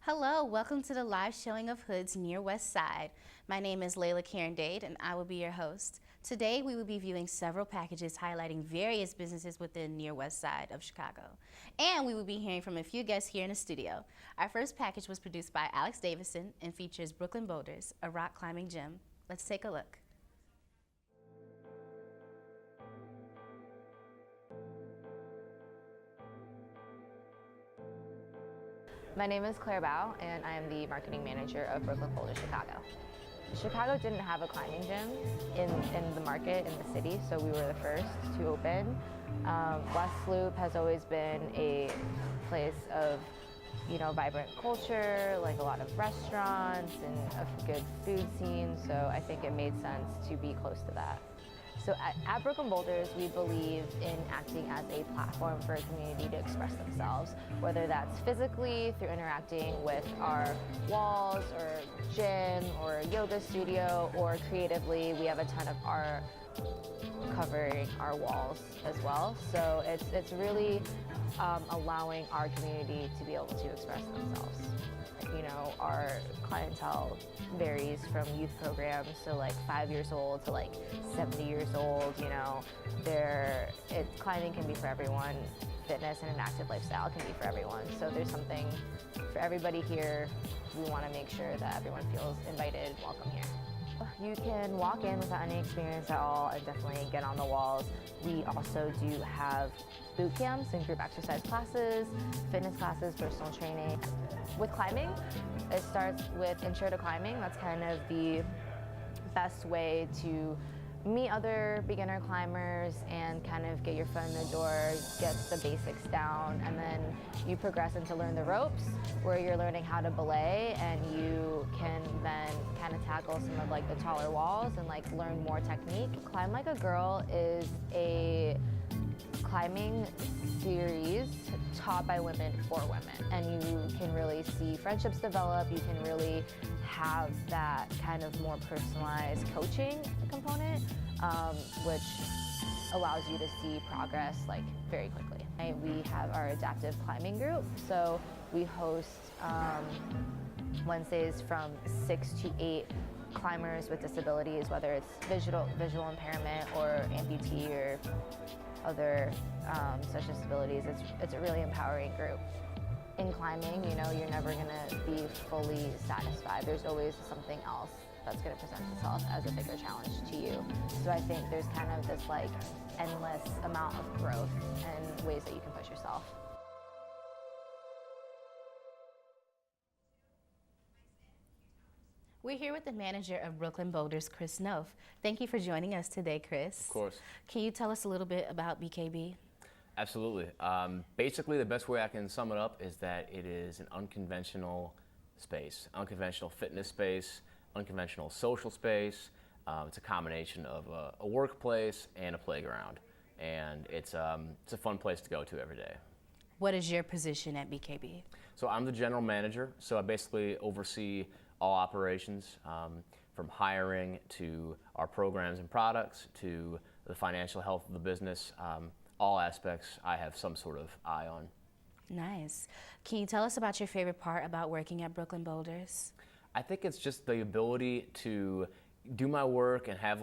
Hello, welcome to the live showing of Hoods Near West Side. My name is Layla Karen Dade and I will be your host. Today we will be viewing several packages highlighting various businesses within Near West Side of Chicago. And we will be hearing from a few guests here in the studio. Our first package was produced by Alex Davison and features Brooklyn Boulders, a rock climbing gym. Let's take a look. My name is Claire Bao, and I am the marketing manager of Brooklyn Boulders Chicago. Chicago didn't have a climbing gym in the market, in the city, so we were the first to open. West Loop has always been a place of, vibrant culture, like a lot of restaurants and a good food scene, so I think it made sense to be close to that. So at Brooklyn Boulders, we believe in acting as a platform for a community to express themselves, whether that's physically through interacting with our walls or gym or yoga studio, or creatively, we have a ton of art covering our walls as well. So it's really allowing our community to be able to express themselves. Our clientele varies from youth programs, so like 5 years old to like 70 years old. Climbing can be for everyone. Fitness and an active lifestyle can be for everyone. So there's something for everybody here. We want to make sure that everyone feels invited and welcome here. You can walk in without any experience at all and definitely get on the walls. We also do have boot camps and group exercise classes, fitness classes, personal training. With climbing, it starts with intro to climbing. That's kind of the best way to meet other beginner climbers and kind of get your foot in the door, get the basics down, and then you progress into learn the ropes, where you're learning how to belay, and you can then kind of tackle some of like the taller walls and like learn more technique. Climb Like a Girl is a climbing series taught by women for women, and you can really see friendships develop. You can really have that kind of more personalized coaching component, which allows you to see progress like very quickly. We have our adaptive climbing group, so we host Wednesdays from 6 to 8 climbers with disabilities, whether it's visual impairment or amputee or other such disabilities. It's a really empowering group. In climbing, you're never gonna be fully satisfied. There's always something else that's gonna present itself as a bigger challenge to you. So I think there's kind of this like endless amount of growth and ways that you can push yourself. We're here with the manager of Brooklyn Boulders, Chris Noth. Thank you for joining us today, Chris. Of course. Can you tell us a little bit about BKB? Absolutely. Basically, the best way I can sum it up is that it is an unconventional space, unconventional fitness space, unconventional social space. It's a combination of a workplace and a playground, and it's a fun place to go to every day. What is your position at BKB? So I'm the general manager, so I basically oversee all operations, from hiring to our programs and products to the financial health of the business. All aspects I have some sort of eye on. Nice. Can you tell us about your favorite part about working at Brooklyn Boulders? I think it's just the ability to do my work and have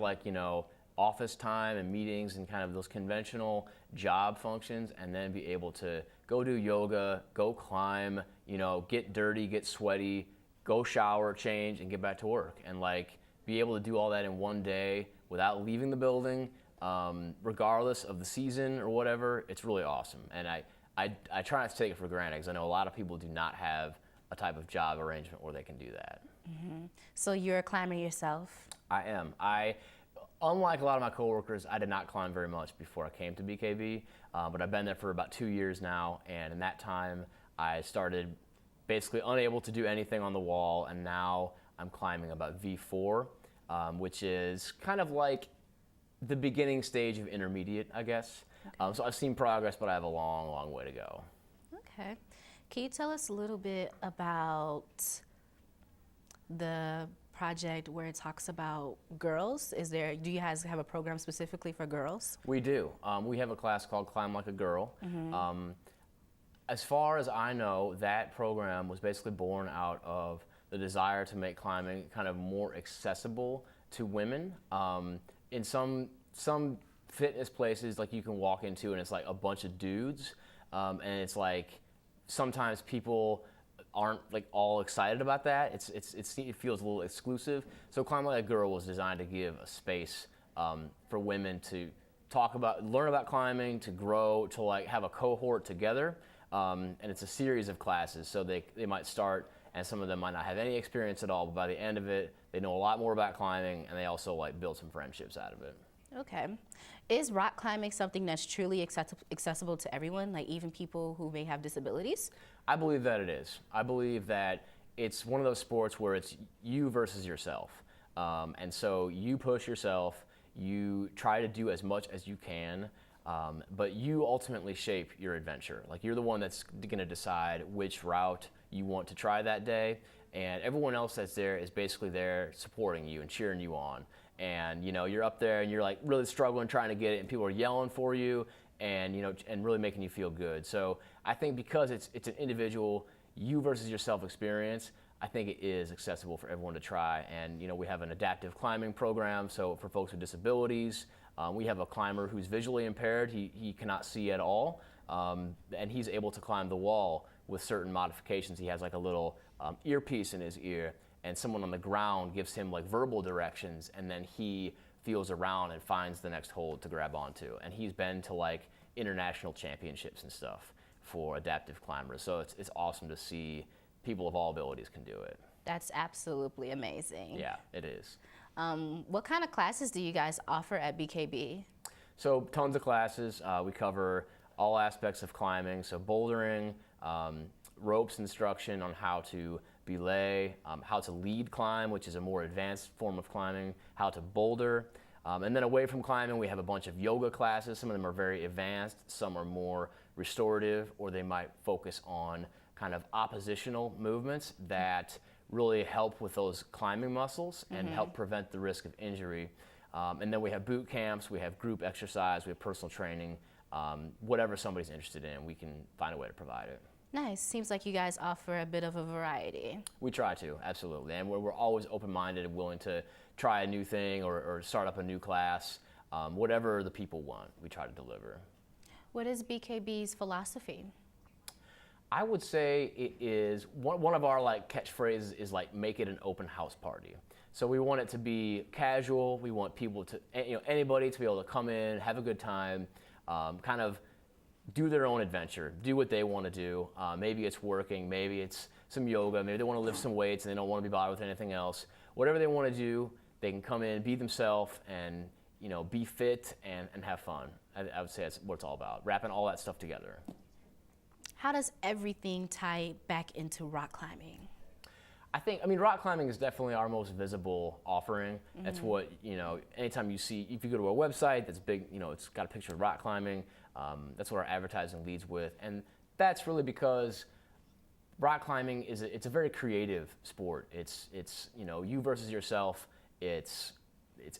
office time and meetings and kind of those conventional job functions, and then be able to go do yoga, go climb, get dirty, get sweaty, go shower, change, and get back to work. And be able to do all that in one day without leaving the building, regardless of the season or whatever. It's really awesome. And I try not to take it for granted, because I know a lot of people do not have a type of job arrangement where they can do that. Mm-hmm. So you're a climber yourself? I am. Unlike a lot of my coworkers, I did not climb very much before I came to BKB, but I've been there for about 2 years now, and in that time I started basically unable to do anything on the wall, and now I'm climbing about V4, which is kind of like the beginning stage of intermediate, I guess. Okay. So I've seen progress, but I have a long, long way to go. Okay. Can you tell us a little bit about the project where it talks about girls? Do you guys have a program specifically for girls? We do. We have a class called Climb Like a Girl. Mm-hmm. As far as I know, that program was basically born out of the desire to make climbing kind of more accessible to women. In some fitness places, like you can walk into and it's like a bunch of dudes, and it's like sometimes people aren't like all excited about that. It feels a little exclusive. So Climb Like a Girl was designed to give a space for women to learn about climbing, to grow, to like have a cohort together. And it's a series of classes. So they might start, and some of them might not have any experience at all, but by the end of it, they know a lot more about climbing, and they also like build some friendships out of it. Okay. Is rock climbing something that's truly accessible to everyone, like even people who may have disabilities? I believe that it is. I believe that it's one of those sports where it's you versus yourself. And so you push yourself, you try to do as much as you can, but you ultimately shape your adventure. Like you're the one that's going to decide which route you want to try that day, and everyone else that's there is basically there supporting you and cheering you on. And you know, you're up there and you're like really struggling trying to get it, and people are yelling for you, and you know, and really making you feel good. So I think because it's an individual you versus yourself experience, I think it is accessible for everyone to try. And you know, we have an adaptive climbing program, so for folks with disabilities. We have a climber who's visually impaired. He cannot see at all, and he's able to climb the wall with certain modifications. He has like a little earpiece in his ear, and someone on the ground gives him like verbal directions, and then he feels around and finds the next hold to grab onto. And he's been to like international championships and stuff for adaptive climbers. So it's awesome to see people of all abilities can do it. That's absolutely amazing. Yeah, it is. What kind of classes do you guys offer at BKB? So tons of classes. We cover all aspects of climbing. So bouldering, ropes instruction on how to belay, how to lead climb, which is a more advanced form of climbing, how to boulder. And then away from climbing, we have a bunch of yoga classes. Some of them are very advanced, some are more restorative, or they might focus on kind of oppositional movements that really help with those climbing muscles and help prevent the risk of injury. And then we have boot camps, we have group exercise, we have personal training. Whatever somebody's interested in, we can find a way to provide it. Nice. Seems like you guys offer a bit of a variety. We try to, absolutely. And we're always open-minded and willing to try a new thing or start up a new class. Whatever the people want, we try to deliver. What is BKB's philosophy? I would say it is, one of our like catchphrases is like, make it an open house party. So we want it to be casual. We want people to, you know, anybody to be able to come in, have a good time, kind of do their own adventure, do what they want to do. Maybe it's working, maybe it's some yoga, maybe they want to lift some weights and they don't want to be bothered with anything else. Whatever they want to do, they can come in, be themselves, and you know, be fit and have fun. I would say that's what it's all about, wrapping all that stuff together. How does everything tie back into rock climbing? I mean, rock climbing is definitely our most visible offering. That's what, you know, anytime you see, if you go to a website that's big, you know, it's got a picture of rock climbing, that's what our advertising leads with. And that's really because rock climbing it's a very creative sport. It's you know, you versus yourself. It's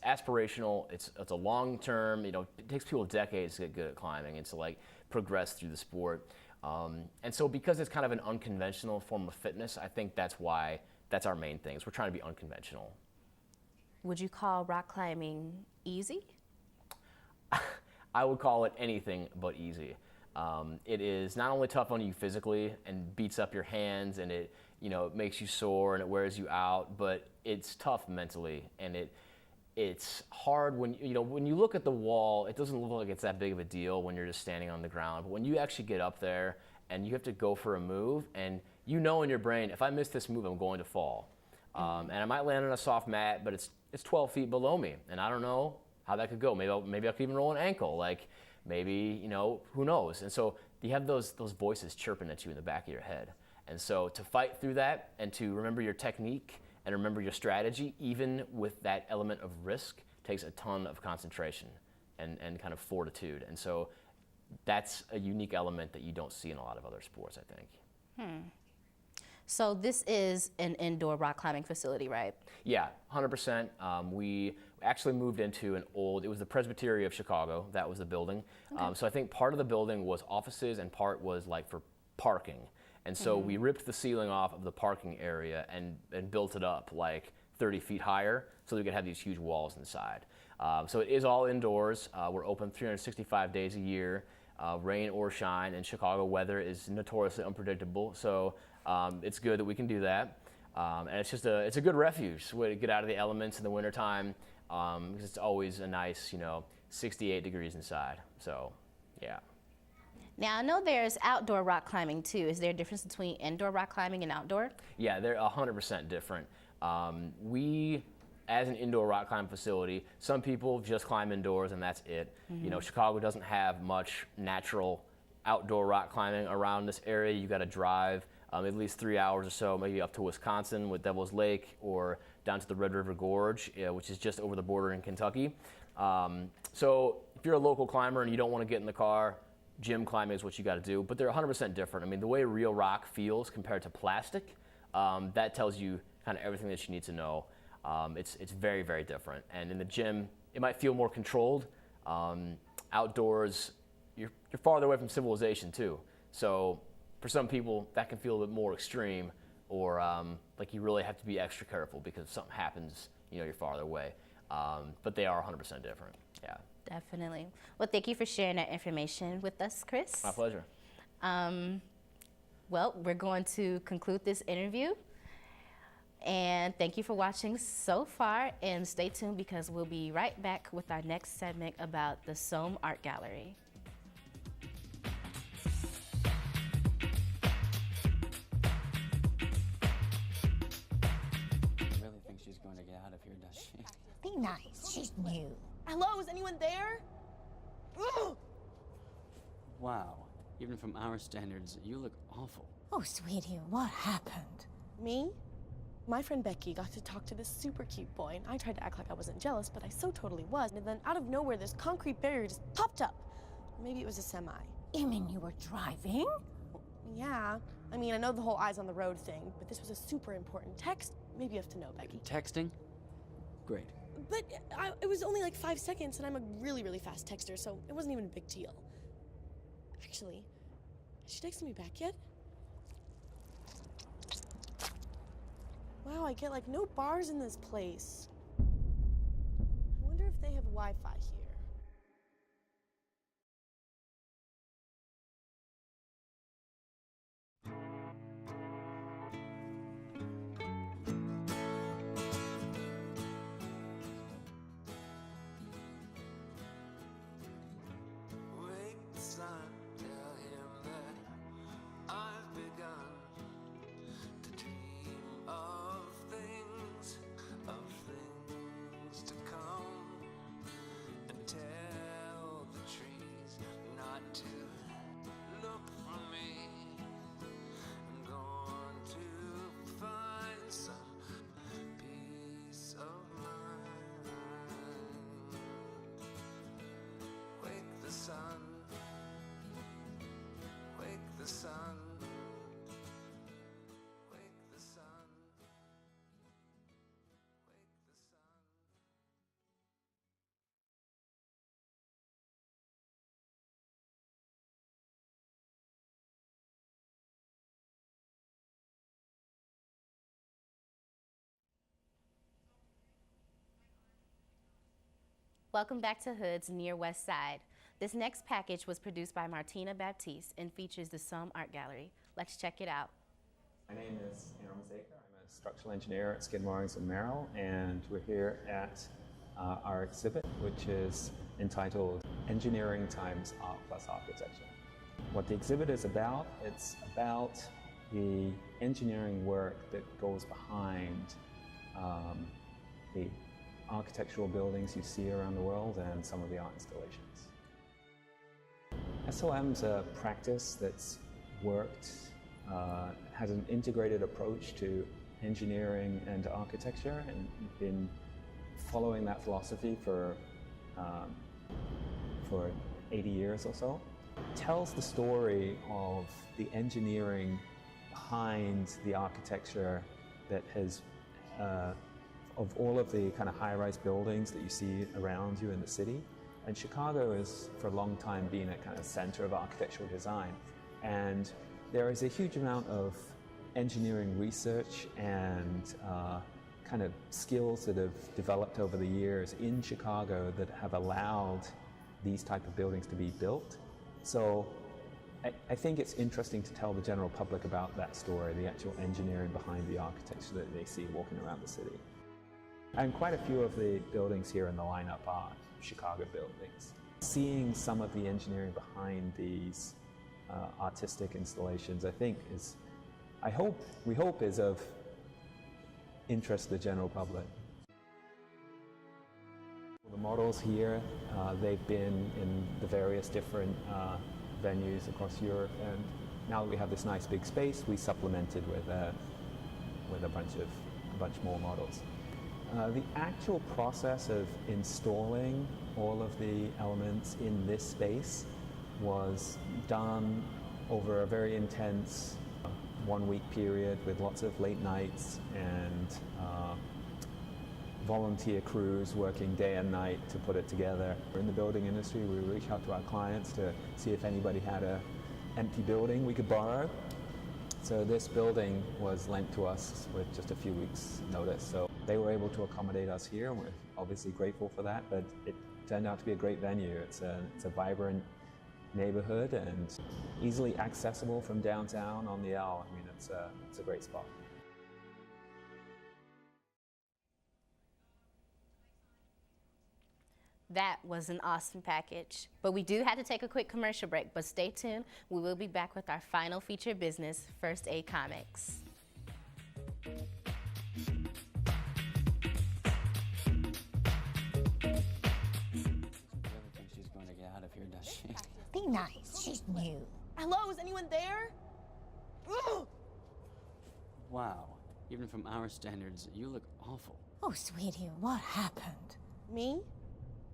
aspirational. It's a long term. You know, it takes people decades to get good at climbing and to like progress through the sport. And so because it's kind of an unconventional form of fitness, I think that's why that's our main thing. Is we're trying to be unconventional. Would you call rock climbing easy? I would call it anything but easy. It is not only tough on you physically and beats up your hands and it, you know, it makes you sore and it wears you out, but it's tough mentally, and it's hard when, you know, when you look at the wall, it doesn't look like it's that big of a deal when you're just standing on the ground. But when you actually get up there and you have to go for a move, and you know in your brain, if I miss this move, I'm going to fall. And I might land on a soft mat, but it's 12 feet below me, and I don't know how that could go. Maybe I could even roll an ankle. Like maybe, you know, who knows? And so you have those voices chirping at you in the back of your head. And so to fight through that and to remember your technique and remember your strategy, even with that element of risk, takes a ton of concentration and kind of fortitude. And so that's a unique element that you don't see in a lot of other sports, I think. So this is an indoor rock climbing facility, right? Yeah, 100%. We actually moved into it was the Presbytery of Chicago. That was the building. Okay. So I think part of the building was offices and part was like for parking. And so we ripped the ceiling off of the parking area and built it up like 30 feet higher so we could have these huge walls inside. So it is all indoors. We're open 365 days a year, rain or shine, and Chicago weather is notoriously unpredictable. So it's good that we can do that. And it's a good refuge, way to get out of the elements in the wintertime, because it's always a nice, 68 degrees inside. So, yeah. Now, I know there's outdoor rock climbing too. Is there a difference between indoor rock climbing and outdoor? Yeah, they're 100% different. We, as an indoor rock climbing facility, some people just climb indoors and that's it. Chicago doesn't have much natural outdoor rock climbing around this area. You got to drive at least 3 hours or so, maybe up to Wisconsin with Devil's Lake, or down to the Red River Gorge, which is just over the border in Kentucky. So if you're a local climber and you don't want to get in the car, gym climbing is what you got to do, but they're 100% different. I mean, the way real rock feels compared to plastic, that tells you kind of everything that you need to know. It's very, very different. And in the gym, it might feel more controlled. Outdoors, you're farther away from civilization too. So for some people, that can feel a bit more extreme, or like you really have to be extra careful because if something happens, you're farther away. But they are 100% different. Yeah. Definitely. Well, thank you for sharing that information with us, Chris. My pleasure. Well, we're going to conclude this interview. And thank you for watching so far. And stay tuned because we'll be right back with our next segment about the Sohm Art Gallery. I really think she's going to get out of here, does she? Be nice, she's new. Hello, is anyone there? Ugh! Wow. Even from our standards, you look awful. Oh, sweetie, what happened? Me? My friend Becky got to talk to this super cute boy, and I tried to act like I wasn't jealous, but I so totally was. And then out of nowhere, this concrete barrier just popped up. Maybe it was a semi. You mean you were driving? Yeah. I mean, I know the whole eyes on the road thing, but this was a super important text. Maybe you have to know, Becky. Texting? Great. But it was only like 5 seconds, and I'm a really, really fast texter, so it wasn't even a big deal. Actually, has she texted me back yet? Wow, I get like no bars in this place. I wonder if they have Wi-Fi here. Welcome back to Hood's Near West Side. This next package was produced by Martina Baptiste and features the Sohm Art Gallery. Let's check it out. My name is Aaron Mazeika. I'm a structural engineer at Skidmore, Owings & Merrill, and we're here at our exhibit, which is entitled Engineering Times Art Plus Architecture. What the exhibit is about, it's about the engineering work that goes behind the architectural buildings you see around the world and some of the art installations. SOM's a practice that's worked, has an integrated approach to engineering and architecture, and been following that philosophy for 80 years or so. It tells the story of the engineering behind the architecture that has of all of the kind of high-rise buildings that you see around you in the city. And Chicago has, for a long time, been a kind of center of architectural design. And there is a huge amount of engineering research and kind of skills that have developed over the years in Chicago that have allowed these type of buildings to be built. So I think it's interesting to tell the general public about that story, the actual engineering behind the architecture that they see walking around the city. And quite a few of the buildings here in the lineup are Chicago buildings. Seeing some of the engineering behind these artistic installations, I think we hope is of interest to the general public. The models here, they've been in the various different venues across Europe, and now that we have this nice big space, we supplemented with a bunch more models. The actual process of installing all of the elements in this space was done over a very intense 1-week period with lots of late nights and volunteer crews working day and night to put it together. In the building industry, we reach out to our clients to see if anybody had an empty building we could borrow. So this building was lent to us with just a few weeks' notice. So they were able to accommodate us here, and we're obviously grateful for that, but it turned out to be a great venue. It's a vibrant neighborhood and easily accessible from downtown on the L. I mean, it's a great spot. That was an awesome package. But we do have to take a quick commercial break, but stay tuned. We will be back with our final featured business, First Aid Comics. She's going to get out of here, does she? Be nice, she's new. Hello, is anyone there? Ugh! Wow. Even from our standards, you look awful. Oh, sweetie, what happened? Me?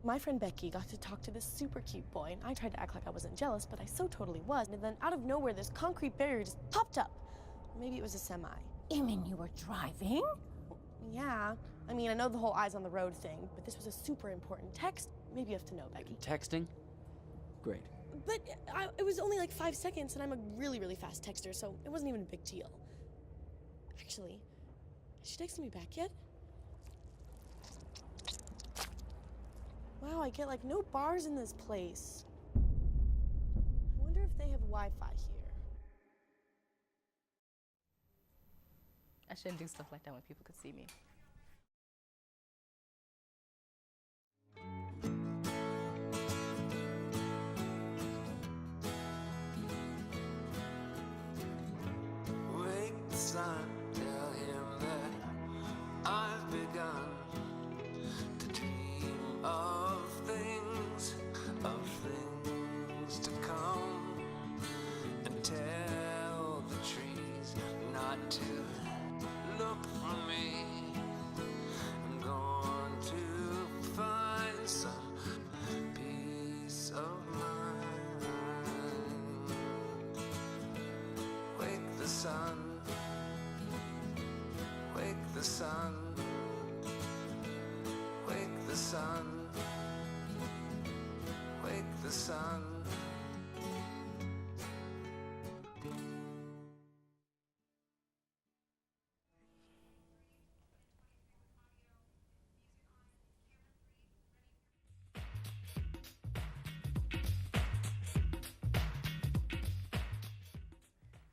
My friend Becky got to talk to this super cute boy, and I tried to act like I wasn't jealous, but I so totally was. And then out of nowhere, this concrete barrier just popped up. Maybe it was a semi. You mean you were driving? Yeah. I mean, I know the whole eyes on the road thing, but this was a super important text. Maybe you have to know, Becky. Texting? Great. But it was only like 5 seconds, and I'm a really, really fast texter, so it wasn't even a big deal. Actually, has she texted me back yet? Wow, I get like no bars in this place. I wonder if they have Wi-Fi here. I shouldn't do stuff like that when people could see me. Wake the sun, tell him that I've begun to dream of things to come, and tell the trees not to look for me. I'm going to find some peace of mind. Wake the sun, wake the sun, wake the sun, wake the sun.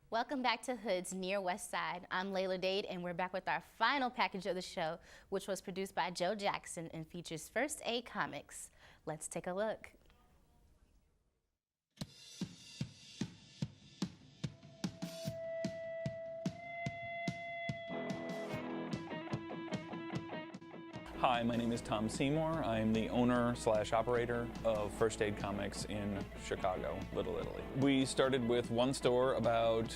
Welcome back to Hoods Near West Side. I'm Layla Dade, and we're back with our final package of the show, which was produced by Joe Jackson and features First Aid Comics. Let's take a look. Hi, my name is Tom Seymour. I'm the owner/operator of First Aid Comics in Chicago, Little Italy. We started with one store about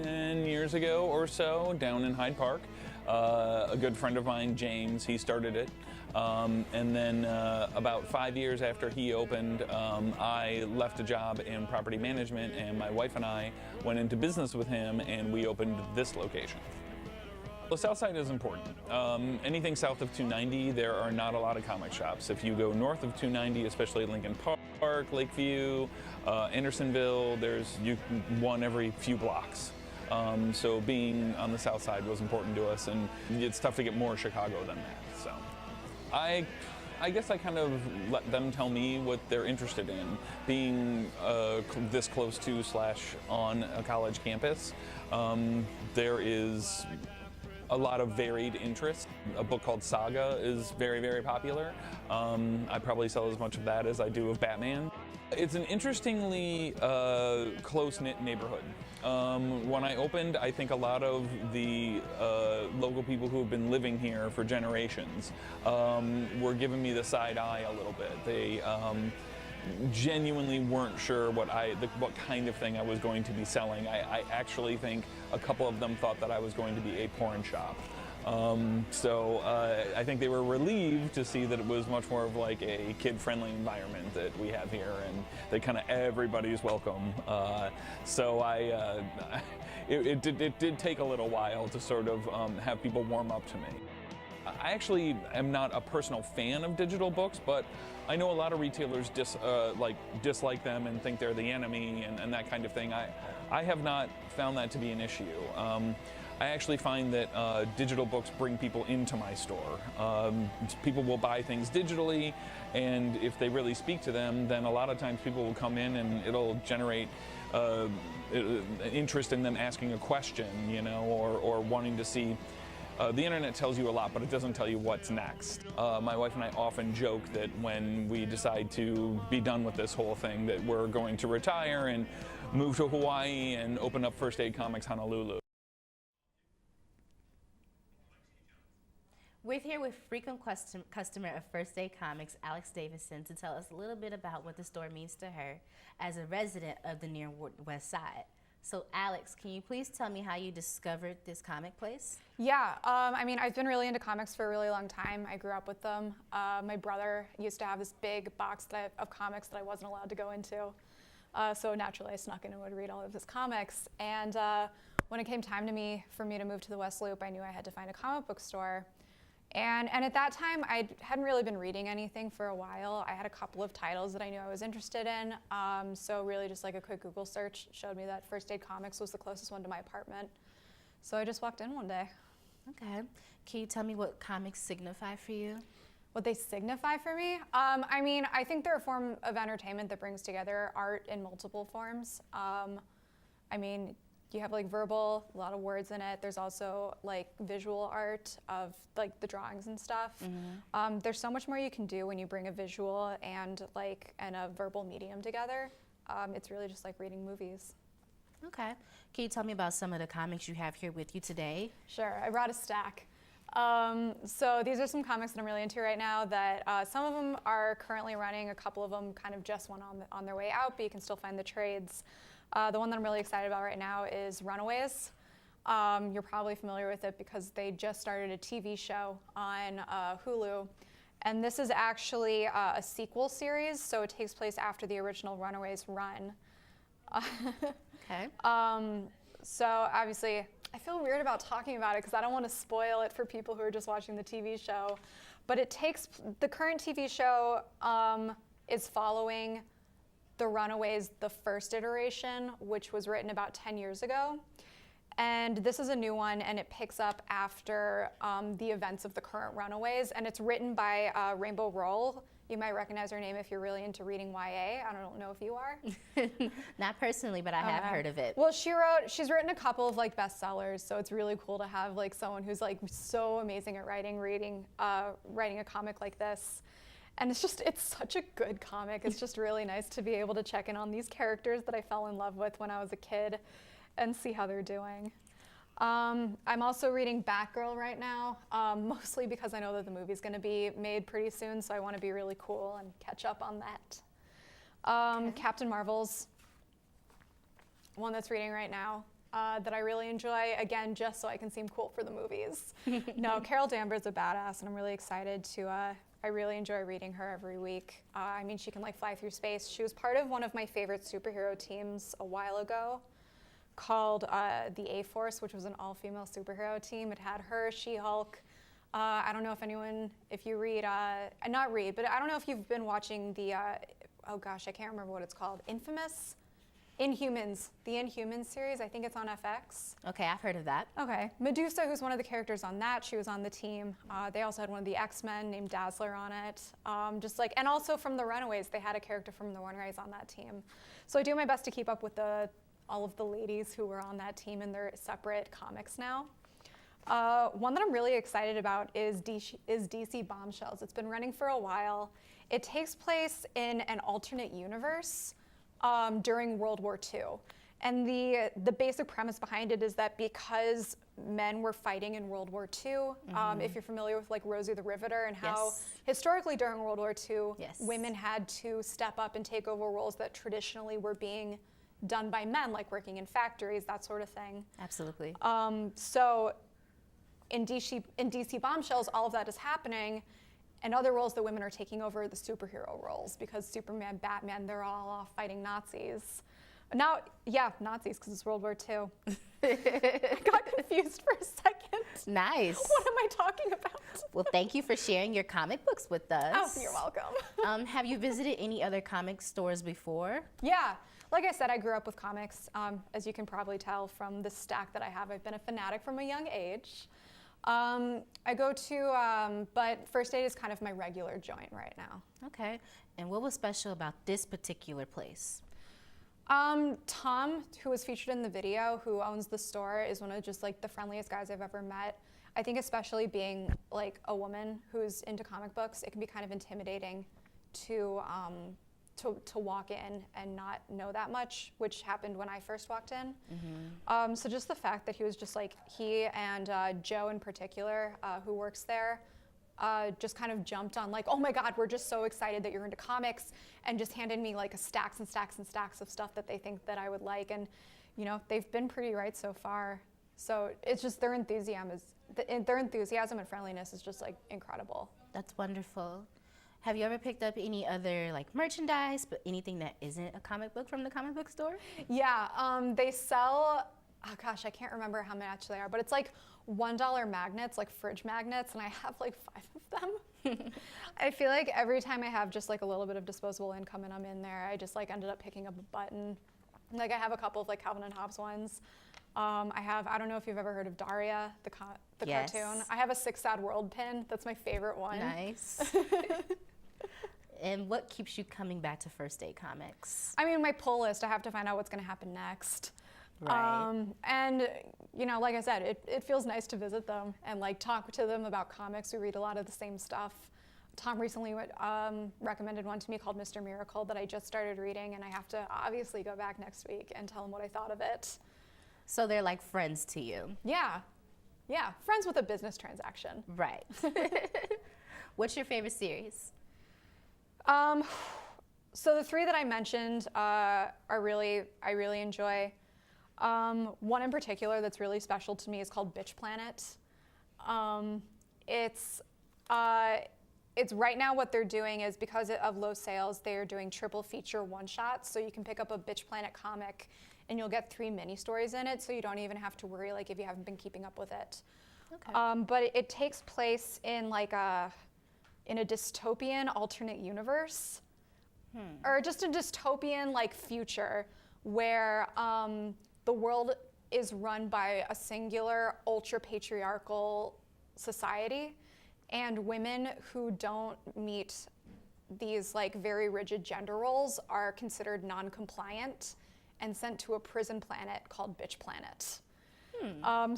10 years ago or so down in Hyde Park. A good friend of mine, James, he started it. And then about 5 years after he opened, I left a job in property management, and my wife and I went into business with him, and we opened this location. The South Side is important. Anything south of 290, there are not a lot of comic shops. If you go north of 290, especially Lincoln Park, Lakeview, Andersonville, there's one every few blocks. So being on the South Side was important to us, and it's tough to get more Chicago than that. So I guess I kind of let them tell me what they're interested in. Being this close to / on a college campus, there is a lot of varied interest. A book called Saga is very, very popular. I probably sell as much of that as I do of Batman. It's an interestingly close-knit neighborhood. When I opened, I think a lot of the local people who have been living here for generations were giving me the side eye a little bit. They genuinely weren't sure what kind of thing I was going to be selling. I actually think a couple of them thought that I was going to be a porn shop. So I think they were relieved to see that it was much more of like a kid-friendly environment that we have here, and that kind of everybody's welcome. So it did take a little while to sort of have people warm up to me. I actually am not a personal fan of digital books, but I know a lot of retailers dislike them and think they're the enemy and that kind of thing. I have not found that to be an issue. I actually find that digital books bring people into my store. People will buy things digitally, and if they really speak to them, then a lot of times people will come in and it'll generate interest in them asking a question, you know, or wanting to see. The internet tells you a lot, but it doesn't tell you what's next. My wife and I often joke that when we decide to be done with this whole thing, that we're going to retire and move to Hawaii and open up First Aid Comics Honolulu. We're here with frequent customer of First Aid Comics, Alex Davison, to tell us a little bit about what the store means to her as a resident of the Near West Side. So Alex, can you please tell me how you discovered this comic place? Yeah, I mean, I've been really into comics for a really long time. I grew up with them. My brother used to have this big box of comics that I wasn't allowed to go into. So naturally I snuck in and would read all of his comics. And when it came time for me to move to the West Loop, I knew I had to find a comic book store. And at that time, I hadn't really been reading anything for a while. I had a couple of titles that I knew I was interested in. So really just like a quick Google search showed me that First Aid Comics was the closest one to my apartment. So I just walked in one day. Okay. Can you tell me what comics signify for you? What they signify for me? I mean, I think they're a form of entertainment that brings together art in multiple forms. I mean, you have like verbal, a lot of words in it. There's also like visual art of like the drawings and stuff. Mm-hmm. There's so much more you can do when you bring a visual and a verbal medium together. It's really just like reading movies. Okay. Can you tell me about some of the comics you have here with you today? Sure, I brought a stack. So these are some comics that I'm really into right now that some of them are currently running, a couple of them kind of just went on their way out, but you can still find the trades. The one that I'm really excited about right now is Runaways. You're probably familiar with it because they just started a TV show on Hulu. And this is actually a sequel series, so it takes place after the original Runaways run. Okay. So obviously, I feel weird about talking about it because I don't want to spoil it for people who are just watching the TV show. But the current TV show is following the Runaways, the first iteration, which was written about 10 years ago. And this is a new one, and it picks up after the events of the current Runaways, and it's written by Rainbow Rowell. You might recognize her name if you're really into reading YA. I don't know if you are. Not personally, but I have heard of it. Well, she's written a couple of like bestsellers, so it's really cool to have like someone who's like so amazing at writing a comic like this. And it's such a good comic. It's just really nice to be able to check in on these characters that I fell in love with when I was a kid and see how they're doing. I'm also reading Batgirl right now, mostly because I know that the movie's gonna be made pretty soon, so I wanna be really cool and catch up on that. Okay. Captain Marvel's one that's reading right now that I really enjoy, again, just so I can seem cool for the movies. No, Carol Danvers is a badass, and I'm really excited to, I really enjoy reading her every week. I mean, she can like fly through space. She was part of one of my favorite superhero teams a while ago called the A-Force, which was an all-female superhero team. It had her, She-Hulk. I don't know if you read, not read, but I don't know if you've been watching the, oh gosh, I can't remember what it's called. Infamous? Inhumans, the Inhumans series. I think it's on FX. Okay, I've heard of that. Okay. Medusa, who's one of the characters on that, she was on the team. They also had one of the X-Men named Dazzler on it. And also from the Runaways, they had a character from the Runaways on that team. So I do my best to keep up with all of the ladies who were on that team in their separate comics now. One that I'm really excited about is DC Bombshells. It's been running for a while. It takes place in an alternate universe during World War II. And the basic premise behind it is that because men were fighting in World War II, if you're familiar with like Rosie the Riveter and how historically during World War II, women had to step up and take over roles that traditionally were being done by men, like working in factories, that sort of thing. Absolutely. So in DC Bombshells, all of that is happening. And other roles that women are taking over are the superhero roles, because Superman, Batman, they're all off fighting Nazis. Now, yeah, Nazis, because it's World War II. I got confused for a second. Nice. What am I talking about? Well, thank you for sharing your comic books with us. Oh, you're welcome. Have you visited any other comic stores before? Yeah. Like I said, I grew up with comics. As you can probably tell from the stack that I have, I've been a fanatic from a young age. I go to, but First Aid is kind of my regular joint right now. Okay. And what was special about this particular place? Tom, who was featured in the video, who owns the store, is one of just like the friendliest guys I've ever met. I think especially being like a woman who's into comic books, it can be kind of intimidating to walk in and not know that much, which happened when I first walked in. So just the fact that he was just like, he and Joe in particular, who works there, just kind of jumped on like, oh my God, we're just so excited that you're into comics, and just handed me like stacks and stacks and stacks of stuff that they think that I would like. And you know, they've been pretty right so far. So it's just their enthusiasm and friendliness is just like incredible. That's wonderful. Have you ever picked up any other like merchandise, but anything that isn't a comic book from the comic book store? Yeah, they sell, oh gosh, I can't remember how much they are, but it's like $1 magnets, like fridge magnets, and I have like 5 of them. I feel like every time I have just like a little bit of disposable income and I'm in there, I just like ended up picking up a button. Like I have a couple of like Calvin and Hobbes ones. I don't know if you've ever heard of Daria, the cartoon. I have a 6 Sad World pin. That's my favorite one. Nice. And what keeps you coming back to First Aid Comics? I mean, my pull list. I have to find out what's going to happen next. Right. And you know, like I said, it feels nice to visit them and like talk to them about comics. We read a lot of the same stuff. Tom recently recommended one to me called Mr. Miracle that I just started reading, and I have to obviously go back next week and tell him what I thought of it. So they're like friends to you? Yeah. Yeah, friends with a business transaction. Right. What's your favorite series? So the 3 that I mentioned I really enjoy. One in particular that's really special to me is called Bitch Planet. It's right now what they're doing is, because of low sales, they're doing triple feature one-shots. So you can pick up a Bitch Planet comic and you'll get 3 mini stories in it, so you don't even have to worry like if you haven't been keeping up with it. Okay. But it takes place in like a dystopian alternate universe, or just a dystopian like future where the world is run by a singular ultra patriarchal society, and women who don't meet these like very rigid gender roles are considered non-compliant and sent to a prison planet called Bitch Planet.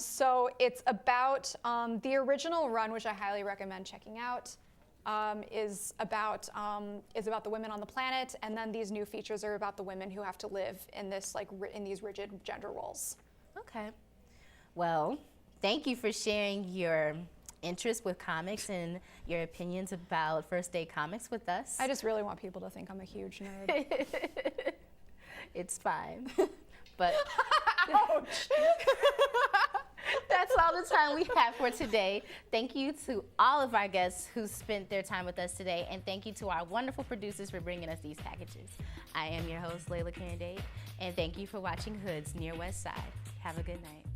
So it's about the original run, which I highly recommend checking out, is about the women on the planet, and then these new features are about the women who have to live in this like in these rigid gender roles. Okay. Well, thank you for sharing your interest with comics and your opinions about First Aid Comics with us. I just really want people to think I'm a huge nerd. It's fine. But ouch. That's all the time we have for today. Thank you to all of our guests who spent their time with us today, and thank you to our wonderful producers for bringing us these packages. I am your host, Layla Karen Dade, and thank you for watching Hoods Near West Side. Have a good night.